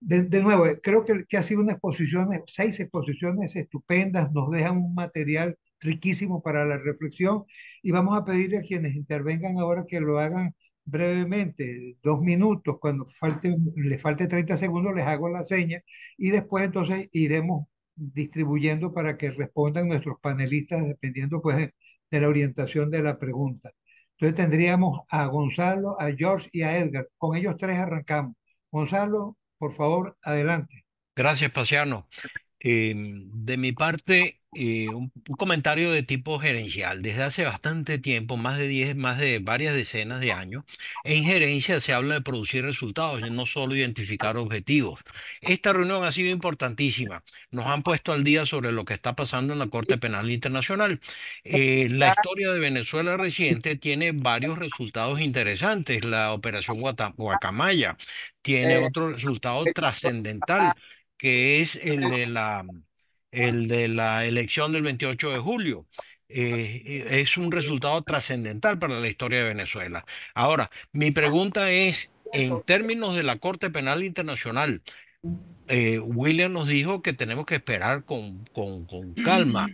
De nuevo, creo que ha sido una exposición, 6 exposiciones estupendas, nos dejan un material riquísimo para la reflexión y vamos a pedirle a quienes intervengan ahora que lo hagan brevemente, 2 minutos, cuando les falte 30 segundos les hago la seña y después entonces iremos distribuyendo para que respondan nuestros panelistas dependiendo pues de la orientación de la pregunta. Entonces tendríamos a Gonzalo, a George y a Edgar. Con ellos tres arrancamos. Gonzalo, por favor, adelante. Gracias, Paciano. De mi parte, un comentario de tipo gerencial. Desde hace bastante tiempo, más de varias decenas de años, en gerencia se habla de producir resultados y no solo identificar objetivos. Esta reunión ha sido importantísima. Nos han puesto al día sobre lo que está pasando en la Corte Penal Internacional. La historia de Venezuela reciente tiene varios resultados interesantes. La Operación Guacamaya tiene otro resultado trascendental que es el de la elección del 28 de julio. Es un resultado trascendental para la historia de Venezuela. Ahora, mi pregunta es, en términos de la Corte Penal Internacional, William nos dijo que tenemos que esperar con calma,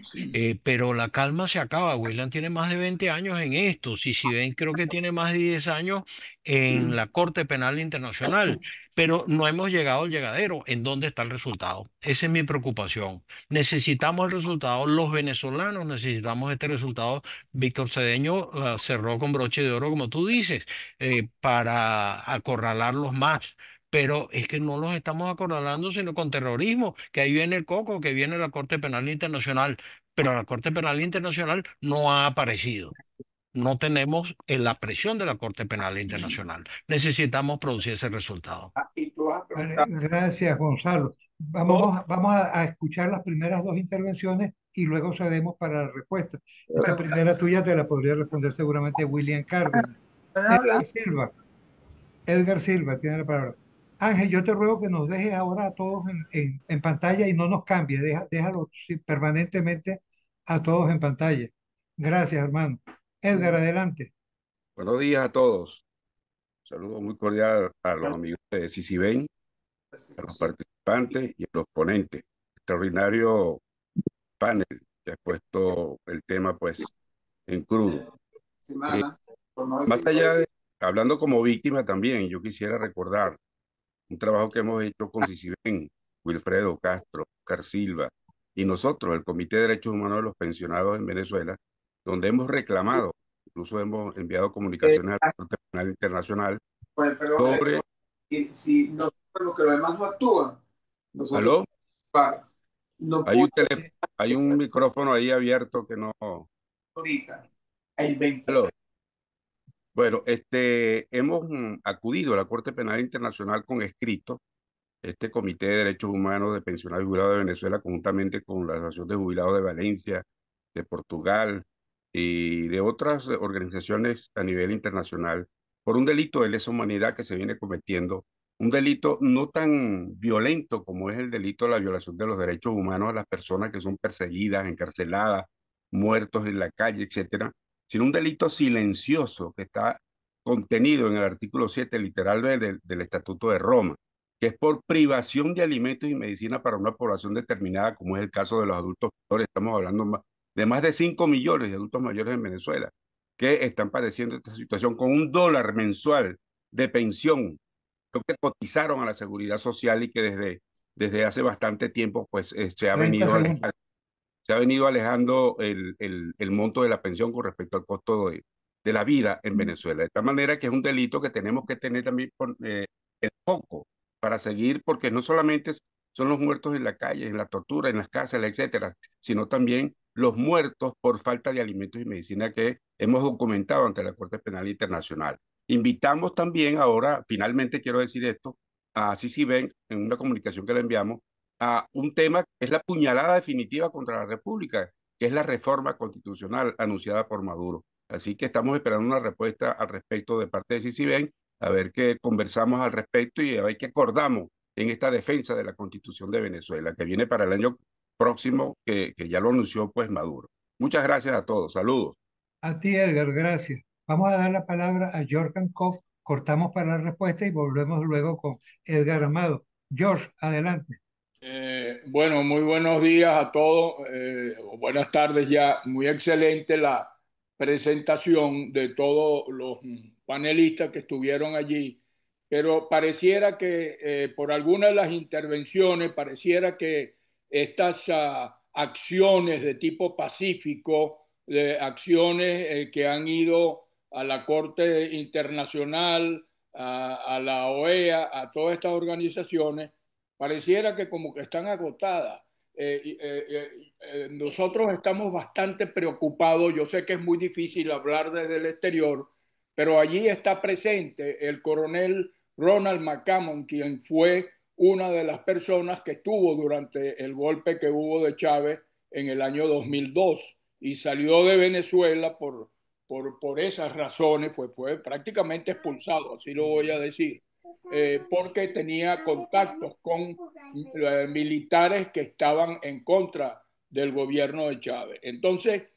pero la calma se acaba. William tiene más de 20 años en esto. Si ven, creo que tiene más de 10 años en la Corte Penal Internacional, pero no hemos llegado al llegadero. ¿En dónde está el resultado? Esa es mi preocupación. Necesitamos el resultado. Los venezolanos necesitamos este resultado. Víctor Cedeño cerró con broche de oro, como tú dices, para acorralarlos más, pero es que no los estamos acorralando sino con terrorismo, que ahí viene el coco, que viene la Corte Penal Internacional, pero la Corte Penal Internacional no ha aparecido. No tenemos la presión de la Corte Penal Internacional. Necesitamos producir ese resultado. Y tú vas a Vale, preguntar, gracias, Gonzalo. Vamos a escuchar las primeras dos intervenciones y luego cedemos para la respuesta. Esta primera tuya te la podría responder seguramente William Cárdenas. están Edgar hablando, Silva, Edgar Silva tiene la palabra. Ángel, yo te ruego que nos dejes ahora a todos en pantalla y no nos cambies, déjalo sí, permanentemente a todos en pantalla. Gracias, hermano. Edgar, adelante. Buenos días a todos. Un saludo muy cordial a los amigos de CICIBEN, a los participantes y a los ponentes. Extraordinario panel que ha puesto el tema pues en crudo. Eh, semana, por no Más decirlo. allá de, hablando como víctima también, yo quisiera recordar un trabajo que hemos hecho con CICIBEN, Wilfredo Castro, Oscar Silva y nosotros, el Comité de Derechos Humanos de los Pensionados en Venezuela, donde hemos reclamado, incluso hemos enviado comunicaciones a la Corte Penal Internacional Bueno, pero sobre... si nosotros los que los demás no actúan, nosotros ¿Aló? para, no Hay puede un hay ser un micrófono ahí abierto que no... ahorita, el 20. ¿Aló? Bueno, hemos acudido a la Corte Penal Internacional con escrito, este Comité de Derechos Humanos de Pensionados y Jubilados de Venezuela, conjuntamente con la Asociación de Jubilados de Valencia, de Portugal y de otras organizaciones a nivel internacional, por un delito de lesa humanidad que se viene cometiendo, un delito no tan violento como es el delito de la violación de los derechos humanos a las personas que son perseguidas, encarceladas, muertos en la calle, etcétera, sino un delito silencioso que está contenido en el artículo 7 literal B del Estatuto de Roma, que es por privación de alimentos y medicina para una población determinada, como es el caso de los adultos mayores. Estamos hablando de más de 5 millones de adultos mayores en Venezuela que están padeciendo esta situación con $1 mensual de pensión, lo que cotizaron a la seguridad social y que desde hace bastante tiempo pues 30 segundos. se ha venido alejando el monto de la pensión con respecto al costo de la vida en Venezuela. De tal manera que es un delito que tenemos que tener también el foco para seguir, porque no solamente son los muertos en la calle, en la tortura, en las cárceles, etcétera, sino también los muertos por falta de alimentos y medicina que hemos documentado ante la Corte Penal Internacional. Invitamos también ahora, finalmente quiero decir esto, a CICIBEN en una comunicación que le enviamos, a un tema que es la puñalada definitiva contra la República, que es la reforma constitucional anunciada por Maduro. Así que estamos esperando una respuesta al respecto de parte de CICIBEN, a ver qué conversamos al respecto y a ver qué acordamos en esta defensa de la Constitución de Venezuela, que viene para el año próximo, que ya lo anunció pues Maduro. Muchas gracias a todos. Saludos. A ti, Edgar, gracias. Vamos a dar la palabra a Jorgen Koff. Cortamos para la respuesta y volvemos luego con Edgar Amado. George, adelante. Bueno, muy buenos días a todos, o buenas tardes ya. Muy excelente la presentación de todos los panelistas que estuvieron allí, pero pareciera que por algunas de las intervenciones, pareciera que estas acciones de tipo pacífico, acciones que han ido a la Corte Internacional, a la OEA, a todas estas organizaciones, pareciera que como que están agotadas. Nosotros estamos bastante preocupados. Yo sé que es muy difícil hablar desde el exterior, pero allí está presente el coronel Ronald McCammon, quien fue una de las personas que estuvo durante el golpe que hubo de Chávez en el año 2002 y salió de Venezuela por esas razones, fue prácticamente expulsado, así lo voy a decir, porque tenía contactos con militares que estaban en contra del gobierno de Chávez. Entonces,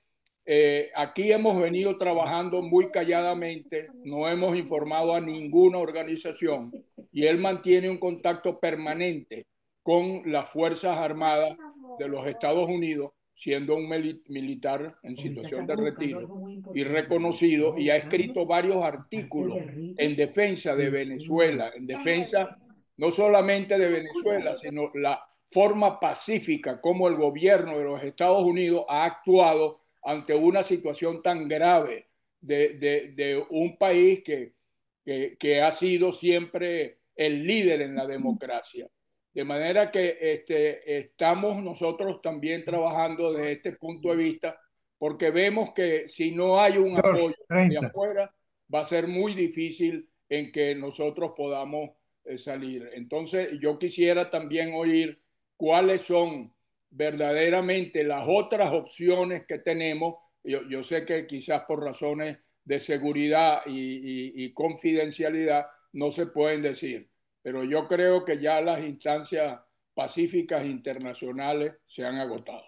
aquí hemos venido trabajando muy calladamente, no hemos informado a ninguna organización y él mantiene un contacto permanente con las Fuerzas Armadas de los Estados Unidos, siendo un militar en situación de retiro y reconocido, y ha escrito varios artículos en defensa de Venezuela, en defensa no solamente de Venezuela, sino la forma pacífica como el gobierno de los Estados Unidos ha actuado ante una situación tan grave de un país que ha sido siempre el líder en la democracia. De manera que estamos nosotros también trabajando desde este punto de vista, porque vemos que si no hay un George, apoyo de 30. afuera, va a ser muy difícil en que nosotros podamos salir. Entonces, yo quisiera también oír cuáles son verdaderamente las otras opciones que tenemos. Yo sé que quizás por razones de seguridad y confidencialidad no se pueden decir, pero yo creo que ya las instancias pacíficas internacionales se han agotado.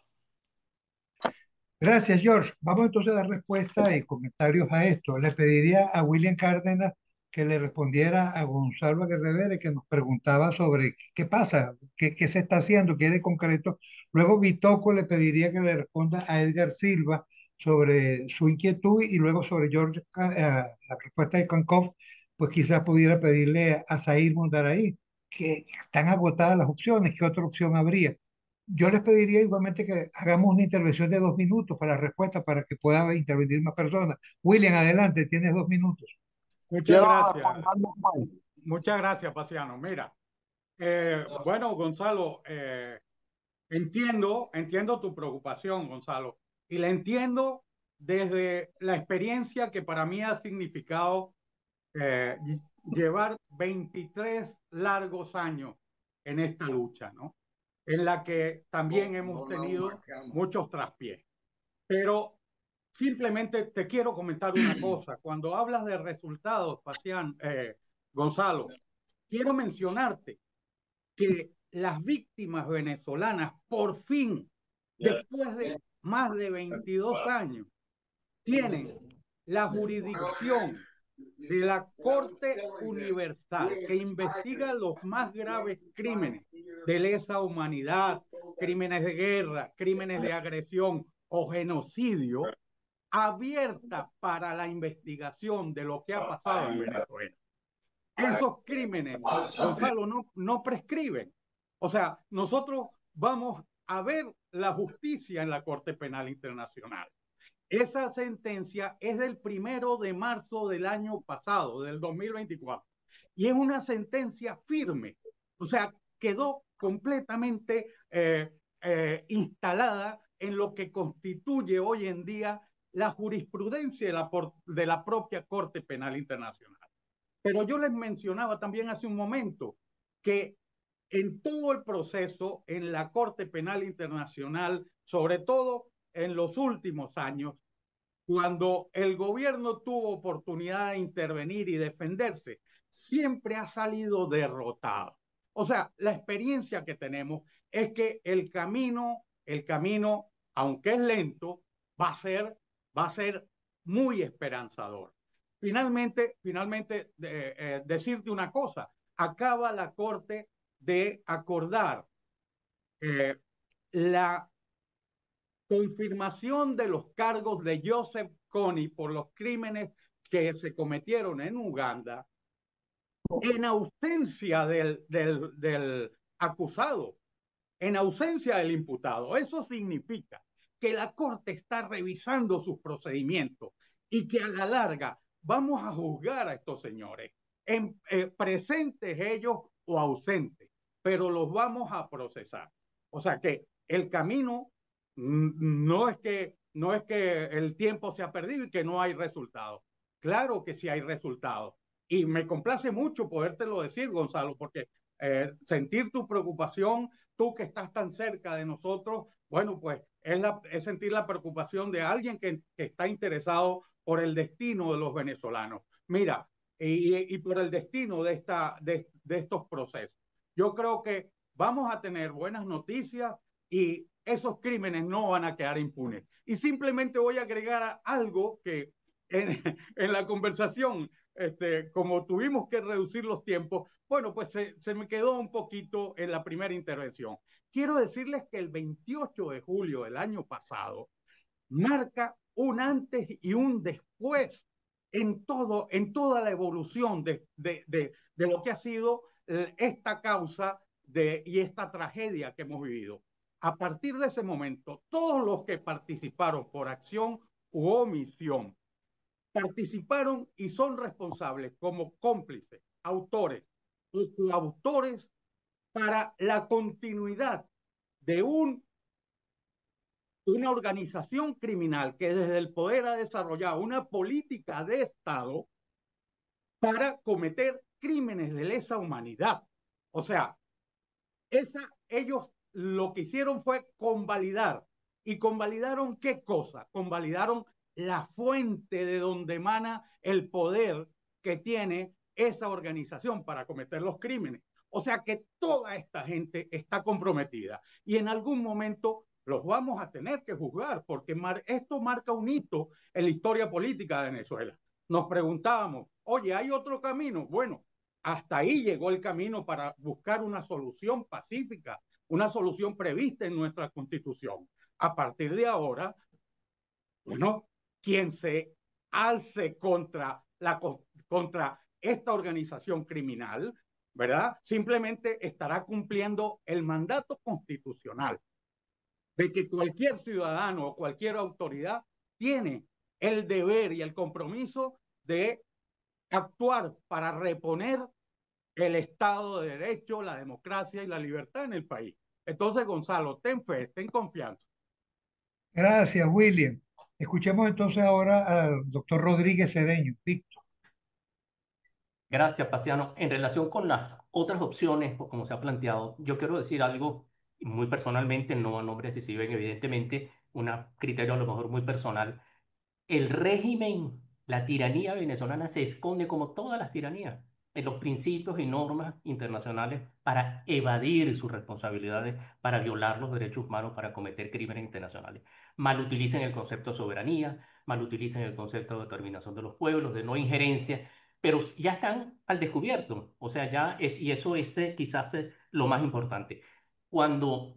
Gracias, George. Vamos entonces a dar respuesta y comentarios a esto. Le pediría a William Cárdenas que le respondiera a Gonzalo Aguerrevere, que nos preguntaba sobre qué pasa, qué se está haciendo, qué de concreto. Luego Bitoco le pediría que le responda a Edgar Silva sobre su inquietud y luego sobre George, la respuesta de Cancov, pues quizás pudiera pedirle a Zahir Mundaray, que están agotadas las opciones, ¿qué otra opción habría? Yo les pediría igualmente que hagamos una intervención de 2 minutos para la respuesta para que pueda intervenir más personas. William, adelante, tienes 2 minutos. Muchas gracias. Muchas gracias, Paciano. Mira, bueno, Gonzalo, entiendo tu preocupación, Gonzalo, y la entiendo desde la experiencia que para mí ha significado eh, llevar 23 largos años en esta lucha, ¿no? En la que también hemos tenido muchos traspiés. Pero simplemente te quiero comentar una cosa. Cuando hablas de resultados, Gonzalo, quiero mencionarte que las víctimas venezolanas, por fin, después de más de 22 años, tienen la jurisdicción de la Corte Universal que investiga los más graves crímenes de lesa humanidad, crímenes de guerra, crímenes de agresión o genocidio, abierta para la investigación de lo que ha pasado en Venezuela. Esos crímenes, Gonzalo, no prescriben. O sea, nosotros vamos a ver la justicia en la Corte Penal Internacional. Esa sentencia es del 1 de marzo del año pasado, del 2024, y es una sentencia firme. O sea, quedó completamente instalada en lo que constituye hoy en día la jurisprudencia de la propia Corte Penal Internacional. Pero yo les mencionaba también hace un momento que en todo el proceso, en la Corte Penal Internacional, sobre todo en los últimos años, cuando el gobierno tuvo oportunidad de intervenir y defenderse, siempre ha salido derrotado. O sea, la experiencia que tenemos es que el camino, aunque es lento, va a ser muy esperanzador. Finalmente decirte una cosa, acaba la Corte de acordar la confirmación de los cargos de Joseph Kony por los crímenes que se cometieron en Uganda en ausencia del acusado, en ausencia del imputado. Eso significa que la Corte está revisando sus procedimientos y que a la larga vamos a juzgar a estos señores, presentes ellos o ausentes, pero los vamos a procesar. O sea que el camino no es que el tiempo se ha perdido y que no hay resultados. Claro que sí hay resultados. Y me complace mucho podértelo decir, Gonzalo, porque sentir tu preocupación, tú que estás tan cerca de nosotros, bueno, pues es sentir la preocupación de alguien que está interesado por el destino de los venezolanos. Mira, y por el destino de estos procesos. Yo creo que vamos a tener buenas noticias y esos crímenes no van a quedar impunes. Y simplemente voy a agregar algo que en la conversación, como tuvimos que reducir los tiempos, bueno, pues se me quedó un poquito en la primera intervención. Quiero decirles que el 28 de julio del año pasado marca un antes y un después en toda la evolución de lo que ha sido esta causa y esta tragedia que hemos vivido. A partir de ese momento, todos los que participaron por acción u omisión participaron y son responsables como cómplices, autores y coautores para la continuidad de una organización criminal que desde el poder ha desarrollado una política de Estado para cometer crímenes de lesa humanidad. O sea, ellos lo que hicieron fue convalidar. ¿Y convalidaron qué cosa? Convalidaron la fuente de donde emana el poder que tiene esa organización para cometer los crímenes. O sea que toda esta gente está comprometida y en algún momento los vamos a tener que juzgar porque esto marca un hito en la historia política de Venezuela. Nos preguntábamos, oye, ¿hay otro camino? Bueno, hasta ahí llegó el camino para buscar una solución pacífica, una solución prevista en nuestra Constitución. A partir de ahora, bueno, quien se alce contra esta organización criminal, ¿verdad? Simplemente estará cumpliendo el mandato constitucional de que cualquier ciudadano o cualquier autoridad tiene el deber y el compromiso de actuar para reponer el Estado de Derecho, la democracia y la libertad en el país. Entonces, Gonzalo, ten fe, ten confianza. Gracias, William. Escuchemos entonces ahora al doctor Rodríguez Cedeño. Víctor. Gracias, Paciano. En relación con las otras opciones, o como se ha planteado, yo quiero decir algo muy personalmente, no a nombre de Ciciben, evidentemente, un criterio a lo mejor muy personal. El régimen, la tiranía venezolana se esconde como todas las tiranías en los principios y normas internacionales para evadir sus responsabilidades, para violar los derechos humanos, para cometer crímenes internacionales. Malutilizan el concepto de soberanía, malutilizan el concepto de determinación de los pueblos, de no injerencia, pero ya están al descubierto. O sea, y eso es quizás lo más importante. Cuando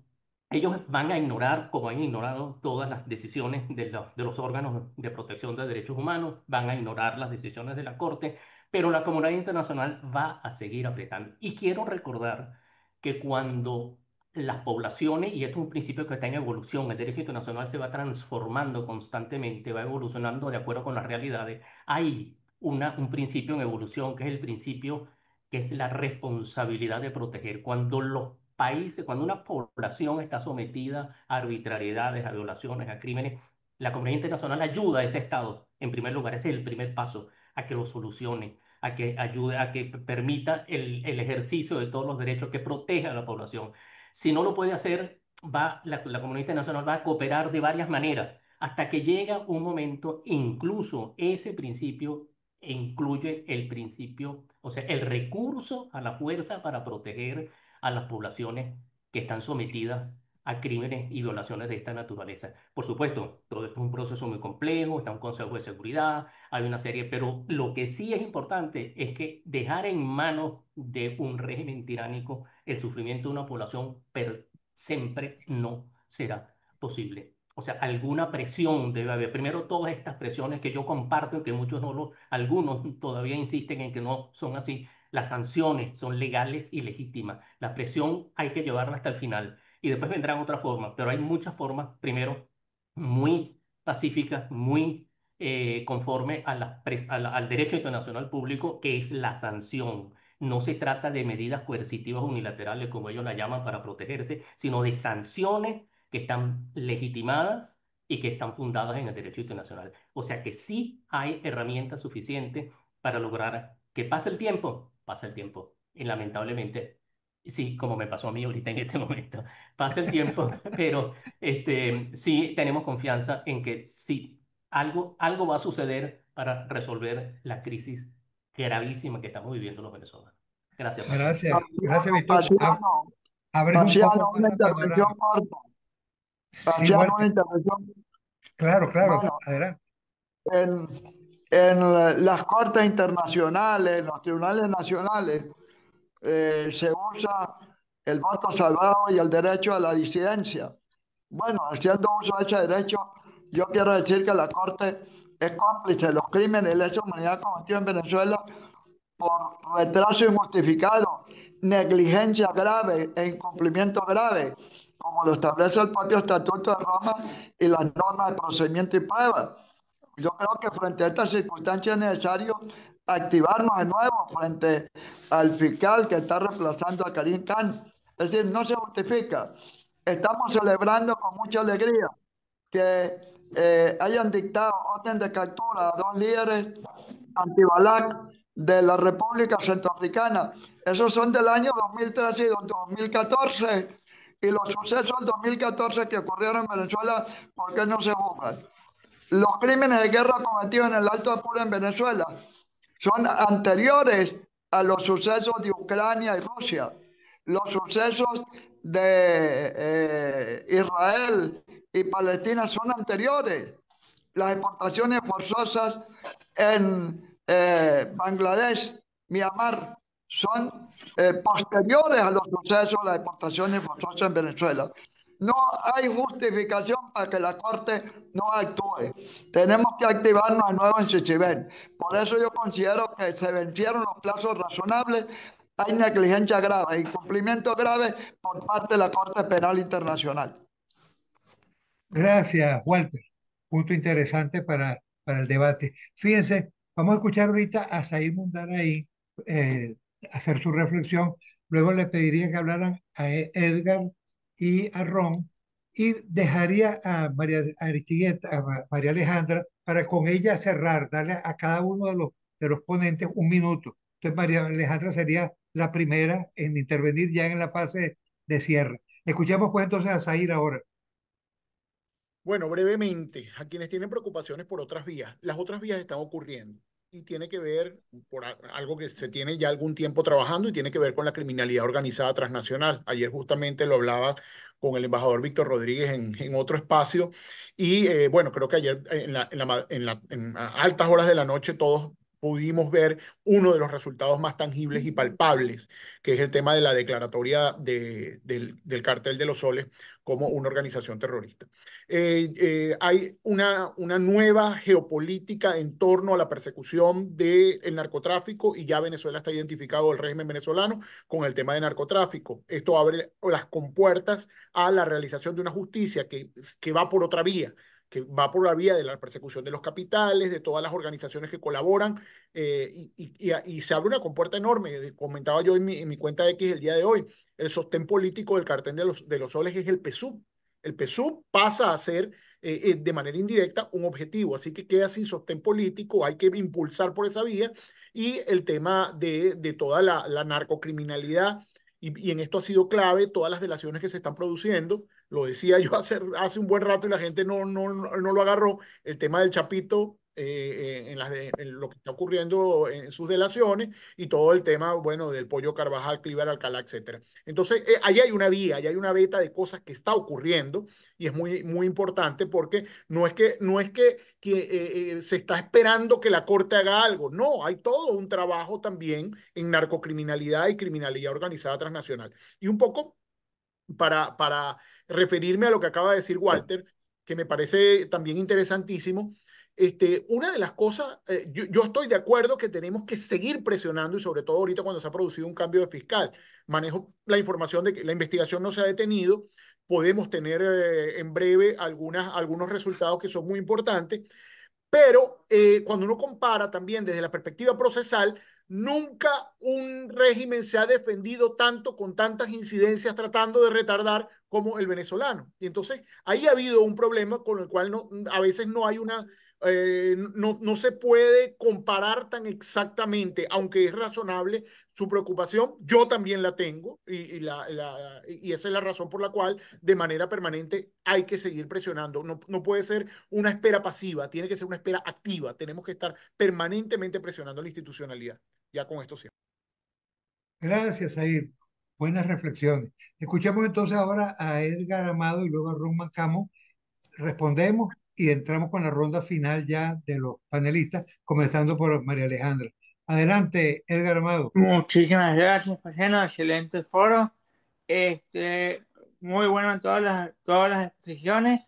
ellos van a ignorar, como han ignorado todas las decisiones de los órganos de protección de derechos humanos, van a ignorar las decisiones de la Corte, pero la comunidad internacional va a seguir apretando. Y quiero recordar que cuando las poblaciones, y esto es un principio que está en evolución, el derecho internacional se va transformando constantemente, va evolucionando de acuerdo con las realidades, hay un principio en evolución que es el principio que es la responsabilidad de proteger. Cuando los países, cuando una población está sometida a arbitrariedades, a violaciones, a crímenes, la comunidad internacional ayuda a ese Estado, en primer lugar, ese es el primer paso, a que lo solucione, a que ayude, a que permita el ejercicio de todos los derechos, que proteja a la población. Si no lo puede hacer, la comunidad internacional va a cooperar de varias maneras, hasta que llega un momento, incluso ese principio incluye el principio, o sea, el recurso a la fuerza para proteger a las poblaciones que están sometidas a crímenes y violaciones de esta naturaleza. Por supuesto, todo esto es un proceso muy complejo, está un Consejo de Seguridad, hay una serie, pero lo que sí es importante es que dejar en manos de un régimen tiránico el sufrimiento de una población per siempre no será posible. O sea, alguna presión debe haber. Primero, todas estas presiones que yo comparto y que muchos no lo, algunos todavía insisten en que no son así. Las sanciones son legales y legítimas. La presión hay que llevarla hasta el final. Y después vendrán otras formas, pero hay muchas formas, primero, muy pacíficas, muy conforme a al derecho internacional público, que es la sanción. No se trata de medidas coercitivas unilaterales, como ellos la llaman, para protegerse, sino de sanciones que están legitimadas y que están fundadas en el derecho internacional. O sea que sí hay herramientas suficientes para lograr que pase el tiempo. Y lamentablemente, sí, como me pasó a mí ahorita en este momento, pasa el tiempo, pero sí tenemos confianza en que sí, algo va a suceder para resolver la crisis gravísima que estamos viviendo los venezolanos. Gracias, Paciano. Gracias, Víctor. Paciano, Abres un poco Paciano, más una el panorama. intervención corta. Sí, Paciano, una Walter. intervención. Claro, Bueno, adelante. en, en las cortes internacionales, en los tribunales nacionales, se usa el voto salvado y el derecho a la disidencia. Bueno, haciendo uso de ese derecho, yo quiero decir que la Corte es cómplice de los crímenes de lesa humanidad cometidos en Venezuela por retraso injustificado, negligencia grave e incumplimiento grave, como lo establece el propio Estatuto de Roma y las normas de procedimiento y prueba. Yo creo que frente a estas circunstancias es necesario activarnos de nuevo frente al fiscal que está reemplazando a Karim Khan. Es decir, no se justifica. Estamos celebrando con mucha alegría que hayan dictado orden de captura a dos líderes anti-Balak de la República Centroafricana. Esos son del año 2013 y 2014. Y los sucesos del 2014 que ocurrieron en Venezuela, ¿por qué no se juzgan? Los crímenes de guerra cometidos en el Alto Apure en Venezuela son anteriores a los sucesos de Ucrania y Rusia. Los sucesos de Israel y Palestina son anteriores. Las exportaciones forzosas en Bangladesh, Myanmar, son posteriores a los sucesos de las exportaciones forzosas en Venezuela. No hay justificación para que la Corte no actúe. Tenemos que activarnos de nuevo en Cicibén. Por eso yo considero que se vencieron los plazos razonables. Hay negligencia grave, incumplimiento grave por parte de la Corte Penal Internacional. Gracias, Walter. Punto interesante para el debate. Fíjense, vamos a escuchar ahorita a Said Mundaray hacer su reflexión. Luego le pediría que hablaran a Edgar y a Ron y dejaría a María Aristigueta, a María Alejandra, para con ella cerrar, darle a cada uno de los ponentes un minuto. Entonces, María Alejandra sería la primera en intervenir ya en la fase de cierre. Escuchemos pues entonces a Said ahora. Bueno, brevemente, a quienes tienen preocupaciones por otras vías, las otras vías están ocurriendo y tiene que ver por algo que se tiene ya algún tiempo trabajando y tiene que ver con la criminalidad organizada transnacional. Ayer justamente lo hablaba con el embajador Víctor Rodríguez en otro espacio y bueno, creo que ayer en altas horas de la noche todos pudimos ver uno de los resultados más tangibles y palpables, que es el tema de la declaratoria del Cartel de los Soles como una organización terrorista. Hay una nueva geopolítica en torno a la persecución del narcotráfico y ya Venezuela está identificado el régimen venezolano con el tema de narcotráfico. Esto abre las compuertas a la realización de una justicia que va por otra vía, que va por la vía de la persecución de los capitales, de todas las organizaciones que colaboran, y se abre una compuerta enorme. Comentaba yo en mi cuenta X el día de hoy, el sostén político del cartel de los soles es el PSUV. El PSUV pasa a ser de manera indirecta un objetivo, así que queda sin sostén político, hay que impulsar por esa vía, y el tema de toda la narcocriminalidad, y en esto ha sido clave todas las delaciones que se están produciendo. Lo decía yo hace un buen rato y la gente no lo agarró, el tema del Chapito en lo que está ocurriendo en sus delaciones y todo el tema, bueno, del Pollo Carvajal, Cliver Alcalá, etcétera. Entonces, ahí hay una vía, ahí hay una beta de cosas que está ocurriendo y es muy, muy importante porque no es que se está esperando que la Corte haga algo. No, hay todo un trabajo también en narcocriminalidad y criminalidad organizada transnacional. Y un poco para referirme a lo que acaba de decir Walter, que me parece también interesantísimo. Una de las cosas, yo estoy de acuerdo que tenemos que seguir presionando y sobre todo ahorita cuando se ha producido un cambio de fiscal. Manejo la información de que la investigación no se ha detenido. Podemos tener en breve algunos resultados que son muy importantes, pero cuando uno compara también desde la perspectiva procesal, nunca un régimen se ha defendido tanto con tantas incidencias tratando de retardar como el venezolano. Y entonces ahí ha habido un problema con el cual a veces no hay no se puede comparar tan exactamente, aunque es razonable su preocupación. Yo también la tengo y esa es la razón por la cual de manera permanente hay que seguir presionando. No puede ser una espera pasiva, tiene que ser una espera activa. Tenemos que estar permanentemente presionando la institucionalidad. Ya con esto sí. Gracias, Air. Buenas reflexiones. Escuchemos entonces ahora a Edgar Amado y luego a Ron Mancamo. Respondemos y entramos con la ronda final ya de los panelistas, comenzando por María Alejandra. Adelante, Edgar Amado. Muchísimas gracias, Pageno. Excelente foro. Muy bueno en todas las exposiciones.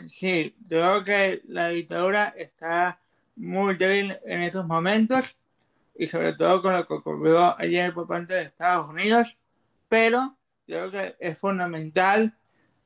Sí, creo que la dictadura está muy débil en estos momentos y sobre todo con lo que ocurrió ayer por parte de Estados Unidos, pero creo que es fundamental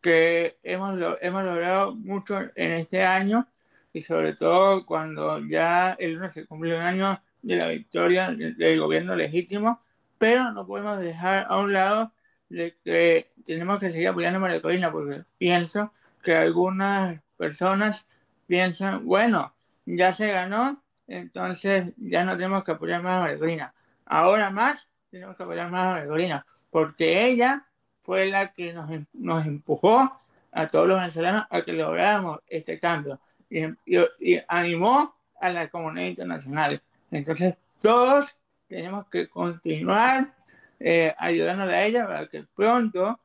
que hemos logrado mucho en este año y sobre todo cuando ya el lunes se cumplió un año de la victoria del gobierno legítimo, pero no podemos dejar a un lado de que tenemos que seguir apoyando a María Corina, porque pienso que algunas personas piensan, bueno, ya se ganó, entonces ya no tenemos que apoyar más a María Corina. Ahora más tenemos que apoyar más a María Corina, porque ella fue la que nos empujó a todos los venezolanos a que lográramos este cambio y animó a la comunidad internacional. Entonces todos tenemos que continuar ayudándole a ella para que pronto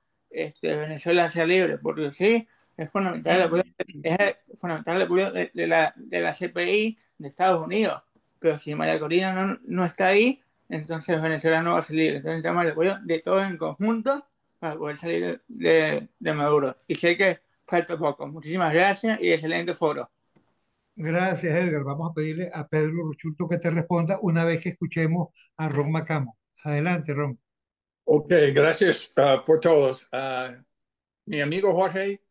Venezuela sea libre, porque sí, es fundamental el apoyo de la CPI de Estados Unidos, pero si María Corina no está ahí, entonces Venezuela no va a salir. Entonces necesitamos el apoyo de todos en conjunto para poder salir de Maduro. Y sé que falta poco. Muchísimas gracias y excelente foro. Gracias, Edgar. Vamos a pedirle a Pedro Ruchurto que te responda una vez que escuchemos a Ron Macamo. Adelante, Ron. Ok, gracias por todos. Mi amigo Jorge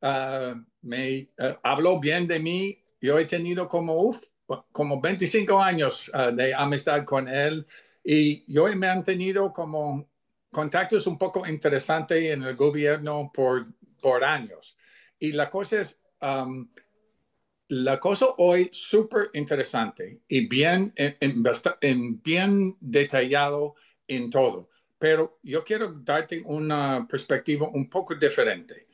me habló bien de mí. Yo he tenido como 25 años de amistad con él y yo he mantenido como contactos un poco interesantes en el gobierno por años. Y la cosa es, la cosa hoy súper interesante y bien detallado en todo. Pero yo quiero darte una perspectiva un poco diferente.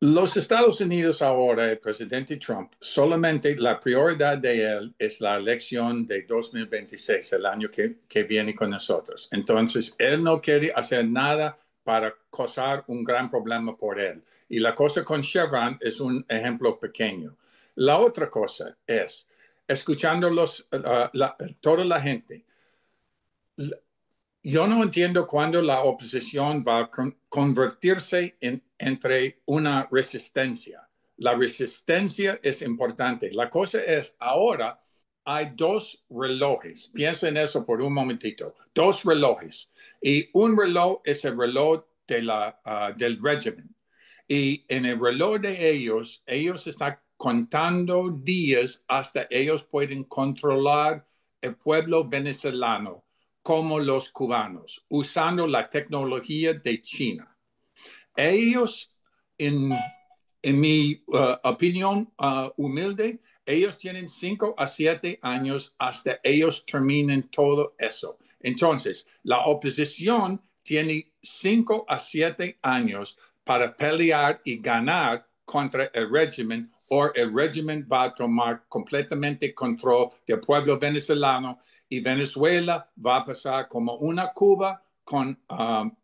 Los Estados Unidos ahora, el presidente Trump, solamente la prioridad de él es la elección de 2026, el año que viene con nosotros. Entonces, él no quiere hacer nada para causar un gran problema por él. Y la cosa con Chevron es un ejemplo pequeño. La otra cosa es, escuchando toda la gente, yo no entiendo cuándo la oposición va a convertirse entre una resistencia. La resistencia es importante. La cosa es, ahora hay dos relojes. Piensa en eso por un momentito. Dos relojes. Y un reloj es el reloj del régimen. Y en el reloj de ellos están contando días hasta ellos pueden controlar el pueblo venezolano como los cubanos, usando la tecnología de China. Ellos, en mi opinión humilde, ellos tienen 5 a 7 años hasta ellos terminen todo eso. Entonces, la oposición tiene 5 a 7 años para pelear y ganar contra el régimen o el régimen va a tomar completamente control del pueblo venezolano y Venezuela va a pasar como una Cuba con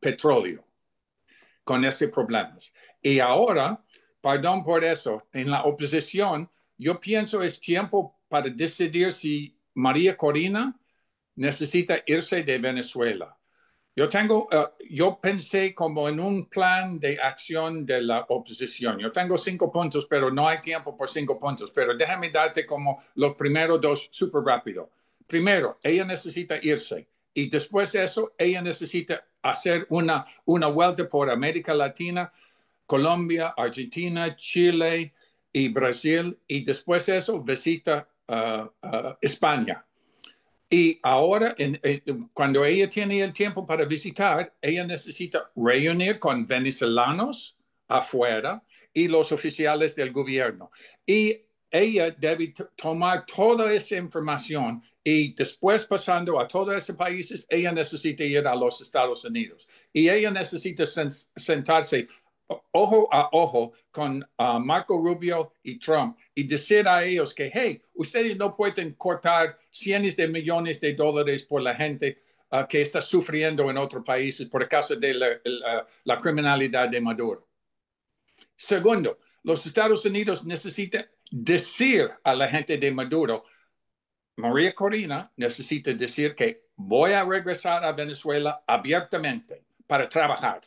petróleo, con esos problemas. Y ahora, perdón por eso, en la oposición, yo pienso es tiempo para decidir si María Corina necesita irse de Venezuela. Yo pensé como en un plan de acción de la oposición. Yo tengo 5 puntos, pero no hay tiempo por 5 puntos. Pero déjame darte como los primeros dos súper rápido. Primero, ella necesita irse. Y después de eso, ella necesita hacer una vuelta por América Latina, Colombia, Argentina, Chile y Brasil. Y después de eso, visita España. Y ahora, cuando ella tiene el tiempo para visitar, ella necesita reunir con venezolanos afuera y los oficiales del gobierno. Y ella debe tomar toda esa información y después pasando a todos esos países, ella necesita ir a los Estados Unidos. Y ella necesita sentarse ojo a ojo con Marco Rubio y Trump y decir a ellos que, hey, ustedes no pueden cortar cientos de millones de dólares por la gente que está sufriendo en otros países por causa de la criminalidad de Maduro. Segundo, los Estados Unidos necesitan decir a la gente de Maduro, María Corina necesita decir que voy a regresar a Venezuela abiertamente para trabajar.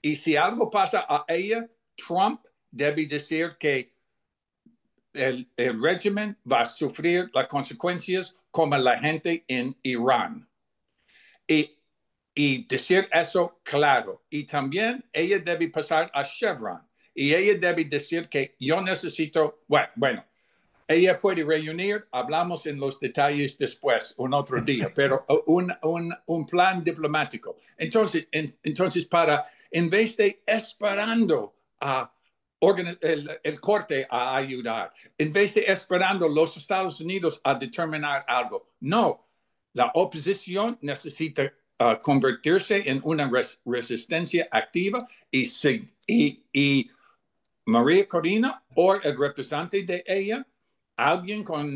Y si algo pasa a ella, Trump debe decir que el régimen va a sufrir las consecuencias como la gente en Irán. Y decir eso claro. Y también ella debe pasar a Chevron. Y ella debe decir que yo necesito, bueno, ella puede reunir, hablamos en los detalles después, un otro día, pero un plan diplomático. Entonces, en vez de esperando a el corte a ayudar, en vez de esperando los Estados Unidos a determinar algo, no, la oposición necesita convertirse en una resistencia activa y María Corina o el representante de ella, alguien con